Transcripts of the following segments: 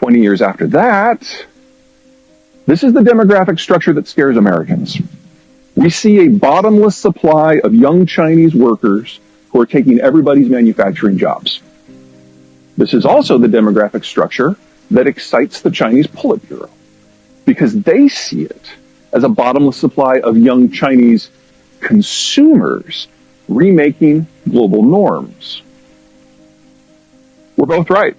20 years after that, this is the demographic structure that scares Americans. We see a bottomless supply of young Chinese workers who are taking everybody's manufacturing jobs. This is also the demographic structure that excites the Chinese Politburo, because they see it as a bottomless supply of young Chinese consumers remaking global norms. We're both right.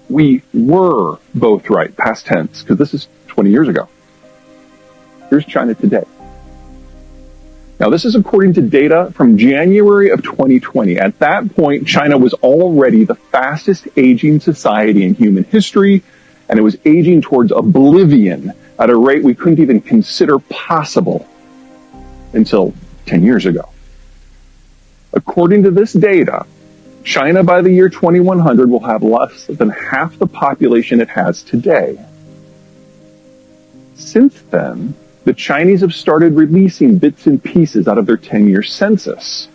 We were both right, past tense, because this is 20 years ago. Here's China today. Now, this is according to data from January of 2020. At that point, China was already the fastest aging society in human history, and it was aging towards oblivion at a rate we couldn't even consider possible until 10 years ago. According to this data, China by the year 2100 will have less than half the population it has today. Since then, the Chinese have started releasing bits and pieces out of their 10-year census.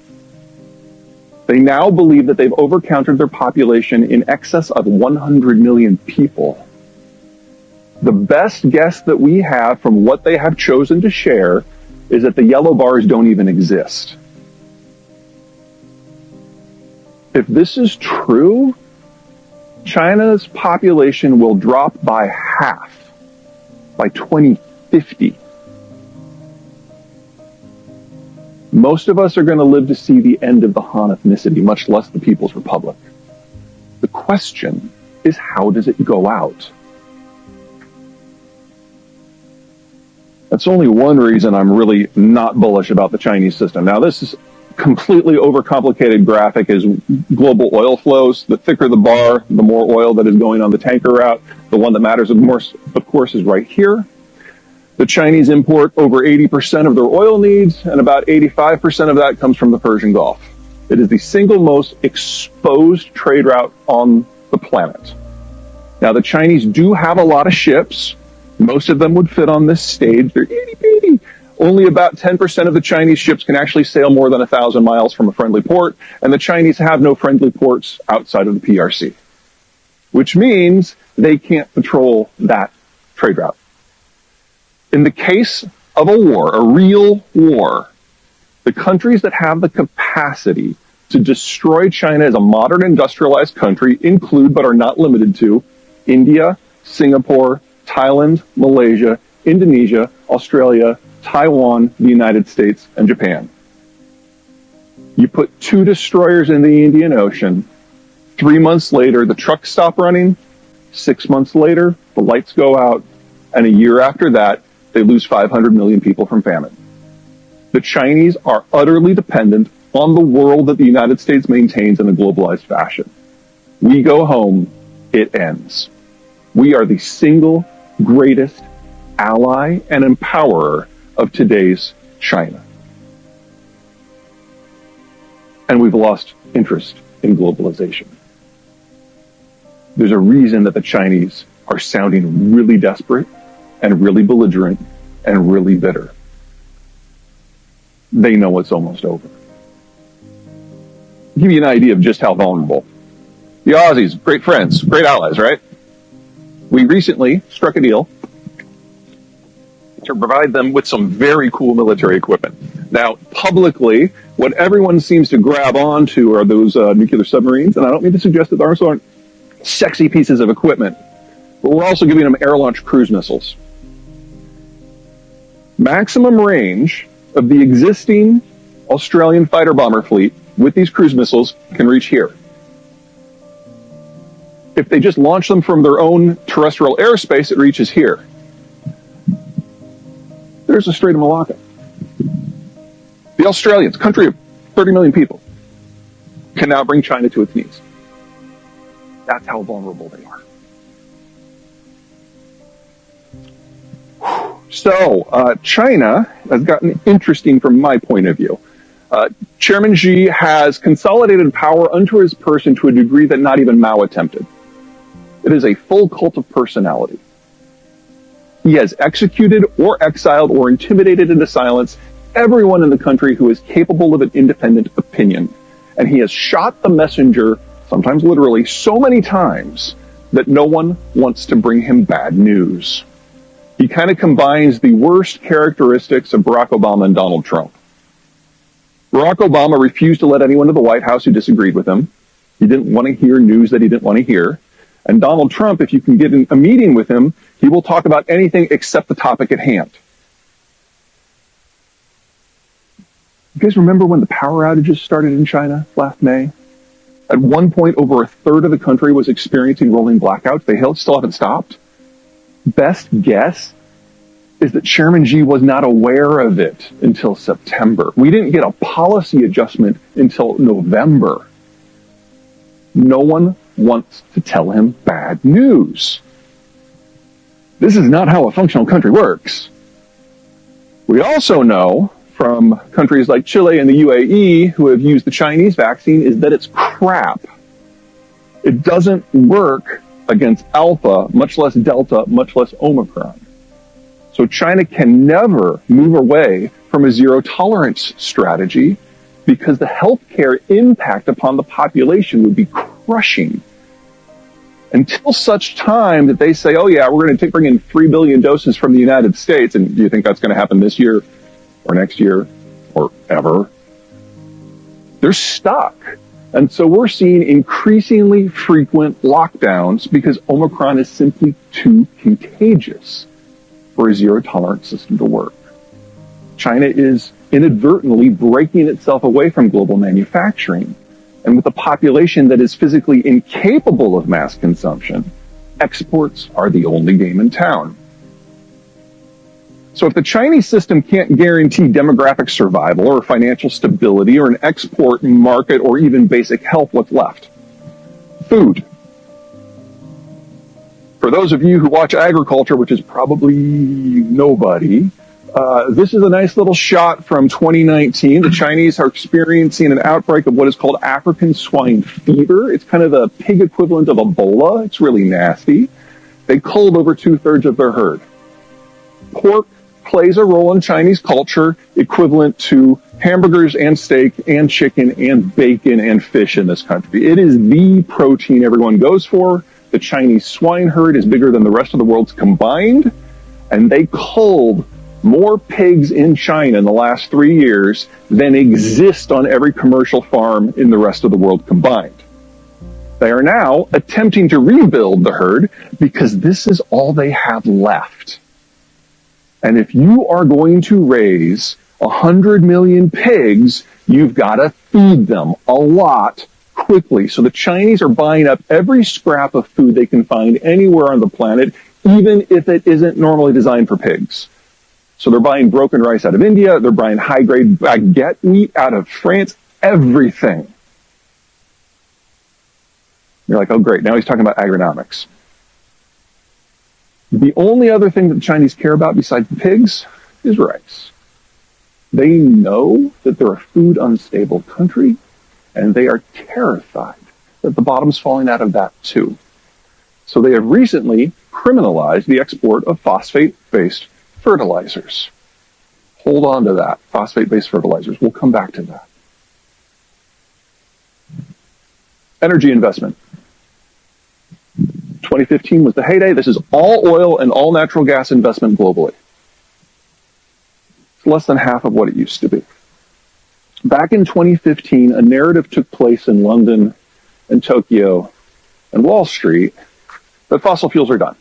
They now believe that they've overcounted their population in excess of 100 million people. The best guess that we have from what they have chosen to share is that the yellow bars don't even exist. If this is true, China's population will drop by half by 2050. Most of us are going to live to see the end of the Han ethnicity, much less the People's Republic. The question is, how does it go out? That's only one reason I'm really not bullish about the Chinese system. Now, this is completely overcomplicated graphic is global oil flows. The thicker the bar, the more oil that is going on the tanker route. The one that matters the most, of course, is right here. The Chinese import over 80% of their oil needs, and about 85% of that comes from the Persian Gulf. It is the single most exposed trade route on the planet. Now, the Chinese do have a lot of ships. Most of them would fit on this stage. They're itty-bitty. Only about 10% of the Chinese ships can actually sail more than 1,000 miles from a friendly port, and the Chinese have no friendly ports outside of the PRC, which means they can't patrol that trade route. In the case of a war, a real war, the countries that have the capacity to destroy China as a modern industrialized country include, but are not limited to, India, Singapore, Thailand, Malaysia, Indonesia, Australia, Taiwan, the United States, and Japan. You put 2 destroyers in the Indian Ocean, 3 months later, the trucks stop running, 6 months later, the lights go out, and a year after that, they lose 500 million people from famine. The Chinese are utterly dependent on the world that the United States maintains in a globalized fashion. We go home, it ends. We are the single greatest ally and empowerer of today's China. And we've lost interest in globalization. There's a reason that the Chinese are sounding really desperate and really belligerent and really bitter. They know it's almost over. I'll give you an idea of just how vulnerable. The Aussies, great friends, great allies, right? We recently struck a deal to provide them with some very cool military equipment. Now, publicly, what everyone seems to grab onto are those nuclear submarines, and I don't mean to suggest that those aren't sexy pieces of equipment, but we're also giving them air-launched cruise missiles. Maximum range of the existing Australian fighter bomber fleet with these cruise missiles can reach here. If they just launch them from their own terrestrial airspace, it reaches here. There's the Strait of Malacca. The Australians, country of 30 million people, can now bring China to its knees. That's how vulnerable they are. So, China has gotten interesting from my point of view. Chairman Xi has consolidated power unto his person to a degree that not even Mao attempted. It is a full cult of personality. He has executed or exiled or intimidated into silence everyone in the country who is capable of an independent opinion. And he has shot the messenger, sometimes literally, so many times that no one wants to bring him bad news. He kind of combines the worst characteristics of Barack Obama and Donald Trump. Barack Obama refused to let anyone to the White House who disagreed with him. He didn't want to hear news that he didn't want to hear. And Donald Trump, if you can get in a meeting with him, he will talk about anything except the topic at hand. You guys remember when the power outages started in China last May? At one point, over a third of the country was experiencing rolling blackouts. They still haven't stopped. Best guess is that Chairman Xi was not aware of it until September. We didn't get a policy adjustment until November. No one wants to tell him bad news. This is not how a functional country works. We also know from countries like Chile and the UAE who have used the Chinese vaccine is that it's crap. It doesn't work against Alpha, much less Delta, much less Omicron. So China can never move away from a zero tolerance strategy because the healthcare impact upon the population would be crushing. Until such time that they say, oh yeah, we're going to bring in 3 billion doses from the United States, and do you think that's going to happen this year or next year or ever? They're stuck. And so we're seeing increasingly frequent lockdowns because Omicron is simply too contagious for a zero tolerance system to work. China is inadvertently breaking itself away from global manufacturing. And with a population that is physically incapable of mass consumption, exports are the only game in town. So if the Chinese system can't guarantee demographic survival or financial stability or an export market or even basic health, what's left? Food. For those of you who watch agriculture, which is probably nobody, this is a nice little shot from 2019. The Chinese are experiencing an outbreak of what is called African swine fever. It's kind of the pig equivalent of Ebola. It's really nasty. They culled over 2/3 of their herd. Pork plays a role in Chinese culture equivalent to hamburgers and steak and chicken and bacon and fish in this country. It is the protein everyone goes for. The Chinese swine herd is bigger than the rest of the world's combined, and they culled more pigs in China in the last 3 years than exist on every commercial farm in the rest of the world combined. They are now attempting to rebuild the herd because this is all they have left. And if you are going to raise 100 million pigs, you've got to feed them a lot quickly. So the Chinese are buying up every scrap of food they can find anywhere on the planet, even if it isn't normally designed for pigs. So they're buying broken rice out of India, they're buying high-grade baguette wheat out of France, everything. You're like, oh great, now he's talking about agronomics. The only other thing that the Chinese care about besides the pigs is rice. They know that they're a food unstable country, and they are terrified that the bottom's falling out of that too. So they have recently criminalized the export of phosphate-based fertilizers. Hold on to that, phosphate-based fertilizers. We'll come back to that. Energy investment. 2015 was the heyday. This is all oil and all natural gas investment globally. It's less than half of what it used to be. Back in 2015, a narrative took place in London and Tokyo and Wall Street that fossil fuels are done.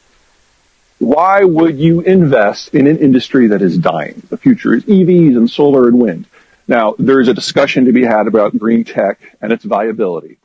Why would you invest in an industry that is dying? The future is EVs and solar and wind. Now, there's a discussion to be had about green tech and its viability.